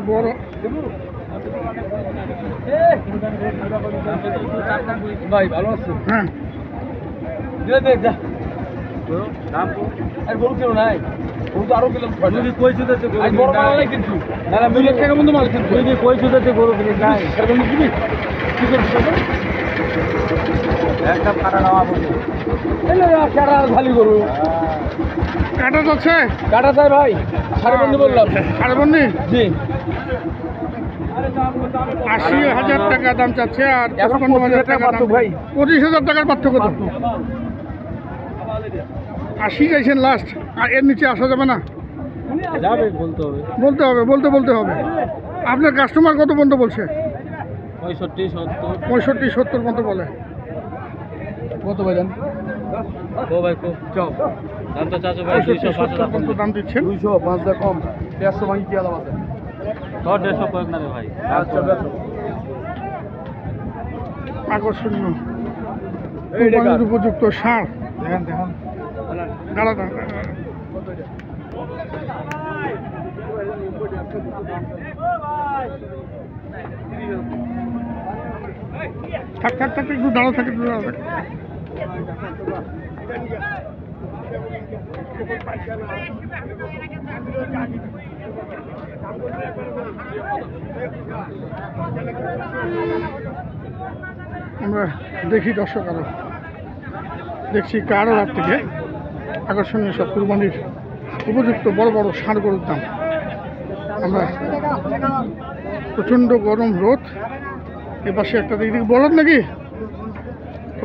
বড় ভাই ভালো আছে। হ্যাঁ গরু কেন নাই, গরু তো আরো কিনলাম কিন্তু টাকা বন্ধু মাল কিন্তু কই সুদাতে গরু কিনে নাই দিবি কি করবি একটা কাটা নেওয়া কাটা খালি গরু কাটা যাচ্ছে, কাটা যায় ভাই সাড়ে বন্ধু বললাম সাড়ে বন্ধু জি ৮০,০০০ টাকা দাম চাচ্ছে আর ৫৫,০০০ টাকা ভাই ২৫,০০০ টাকার পার্থক্য তো ৮০ চাইছেন লাস্ট, আর এর নিচে আসা যাবে না, যাবে বলতে হবে বলতে হবে। আপনার কাস্টমার কত পর্যন্ত বলছে? ৬৫-৭০ মতো বলে। কত ভাইজান? দাম দিচ্ছেন ২০০ 5 কম ১৫০ ভাঙি কি আলাদা আছে ১৫০ কয়েক না রে ভাই। আচ্ছা আকর্ষণীয় উপযুক্ত সার দেখেন গাড়া থাক একটু দাঁড়া থাকে আমরা দেখি দর্শক আরো দেখছি কারো হাত থেকে আকর্ষণীয় সব কুরবানির উপযুক্ত বড় বড় ষাঁড় গরুর দাম। আমরা প্রচণ্ড গরম রোদ, এপাশে একটা দিক বলদ নাকি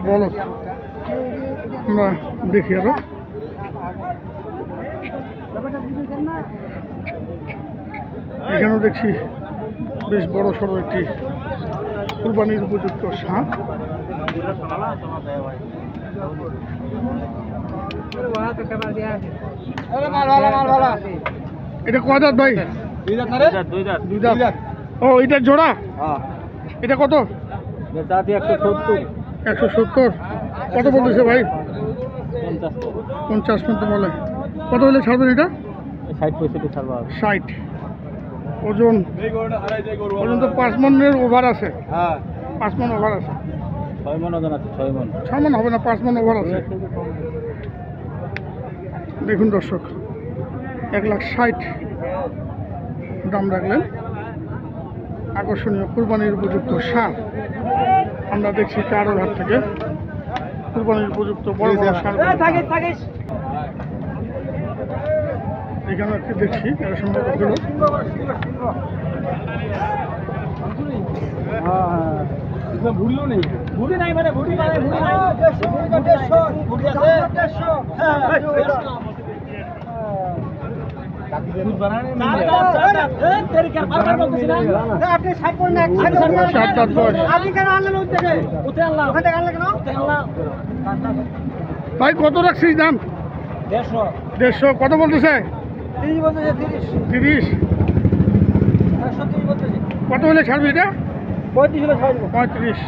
বলদ, আমরা দেখি আরো এখানেও দেখছি বেশ বড় সড়ো একটি কুরবানির উপযুক্ত ষাঁড়। এটা কয় দাঁত ভাই? দুই দাঁত। ও এটা জোড়া, এটা কত? ১৭০। কত বলতেছে ভাই? ৫০ পর্যন্ত বলে। কত হলে ছাড়বেন এটা? ৬০। ওজন তো ৫ মনের ওভার আছে। ৫ মন ওভার আছে। ৬ মন হবে না, ৫ মন ওভার আছে। দেখুন দর্শক ১,৬০,০০০ দাম রাখলেন। আকর্ষণীয় কুরবানির উপযুক্ত ষাঁড় আমরা দেখছি কারোর হাত থেকে কুরবানির উপযুক্ত বড় বড় ষাঁড়। এখানে একটি দেখছি এটা সম্ভবত হলো ভাই কত রাখছিস দাম? ১৫০। কত বলতেছে? ৩০। কত হলে ছাড়বি এটা? ৩৫।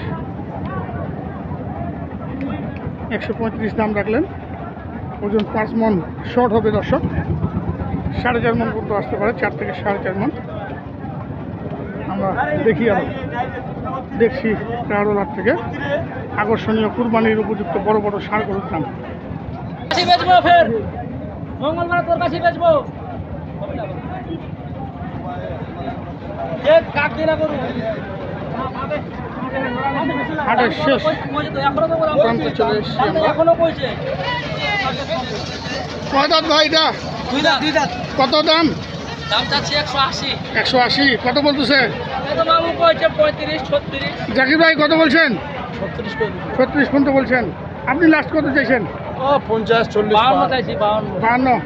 ১৩৫ দাম রাখলেন। ওজন ৫ মন শর্ট হবে দর্শক, ৪.৫ মন পর্যন্ত আসতে পারে, ৪ থেকে ৪.৫ মন। আমরা দেখি আরো দেখছি কারোলার থেকে আকর্ষণীয় কুরবানির উপযুক্ত বড় বড় ষাঁড় গরুর দাম। মঙ্গলবার তোর কাছে বেচবো, হাটের শেষ প্রান্তে চলে এসেছি আমরা। কয় দাঁত ভাই এটা? দুই দাঁত। কত দাম? দাম চাচ্ছি ১৮০। ১৮০। কত বলতেছে? জাকির ভাই কত বলছেন? ৩৬ পর্যন্ত বলছেন। আপনি লাস্ট কত চাইছেন? ৫০, ৪০, ৫২।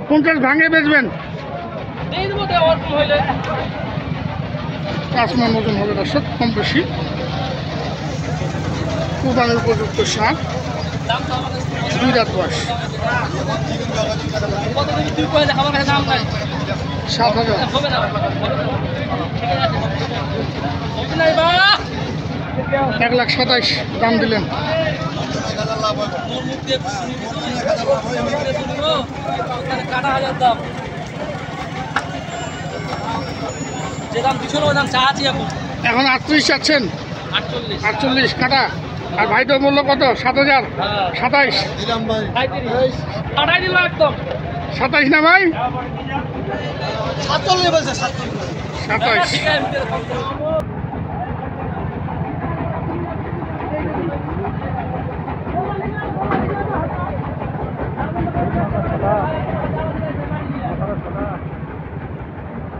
৫০ ভাঙে বেচবেন? ৫ মন ওজন হবে দর্শক, কম বেশি কুরবানির উপযুক্ত ষাঁড়, 2 দাঁত বয়স। ৭,০০০। 1,27,000 দাম দিলেন। এখন 38 চাচ্ছেন, 48 কাটা। আর ভাই তো মূল্য কত? 7,000, 27, 27 না ভাই? 27।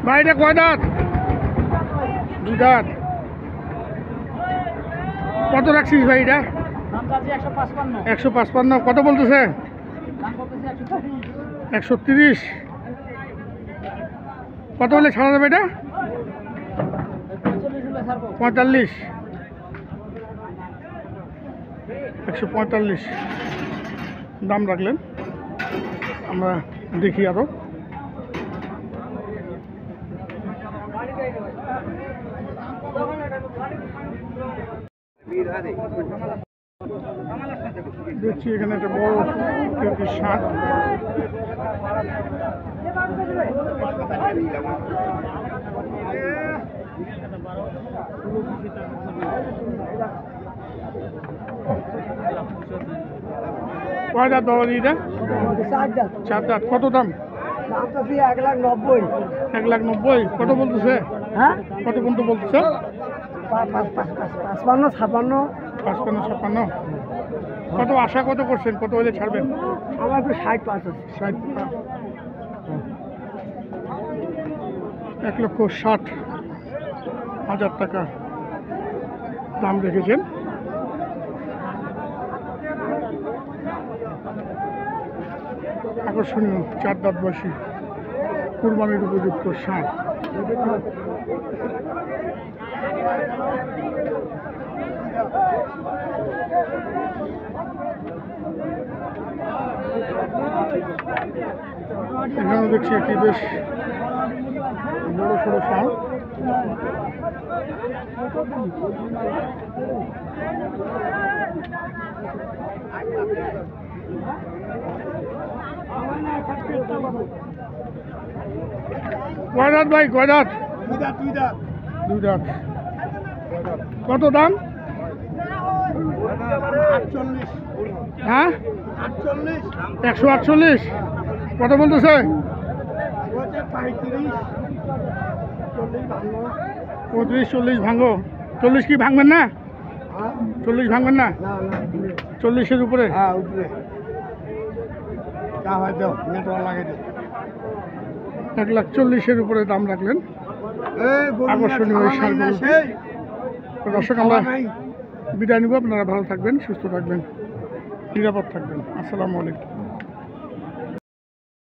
ভাই এটা কয় দাঁত? 2 দাঁত। কত রাখছিস ভাই এটা? 155। কত বলতেছে? 130। কত হলে ছাড়া যাবে এটা? 45। 145 দাম রাখলেন। আমরা দেখি আরো। দেখছি এখানে একটা বড় শাক। কয় দাঁত বাবা এটা? 4 দাঁত। কত দাম? 1,90,000। 1,90,000। কত বলতেছে? হ্যাঁ, কত পর্যন্ত বলতেছে? 55, 56। 55, 56। কত আশা কত করছেন? কত হলে ছাড়বেন? আমার তো 60 আছে। 60। 1,60,000 টাকা দাম রেখেছেন। আকর্ষণীয় 4 দাঁত বয়সী কুরবানির উপযুক্ত ষাঁড়। এখানে দেখছি একটি বেশ বড় সড়ো ষাঁড়। কয় দাঁত ভাই? কয় দাঁত? 2 দাঁত। কত দাম? 48। হ্যাঁ, 48। 148। কত বলতেছে? 35, 40 ভাঙো। 40 কি ভাঙবেন না? 40 ভাঙবেন না? 40-এর উপরে? হ্যাঁ, উপরে। যা হয় দাও, নেটওয়ার্ক লাগাই দাও। 1,40,000-এর উপরে দাম রাখলেন। আকর্ষণীয় এই ষাঁড়গুলো। দর্শক, আমরা বিদায় নিব। আপনারা ভালো থাকবেন, সুস্থ থাকবেন, নিরাপদ থাকবেন। আসসালামু আলাইকুম।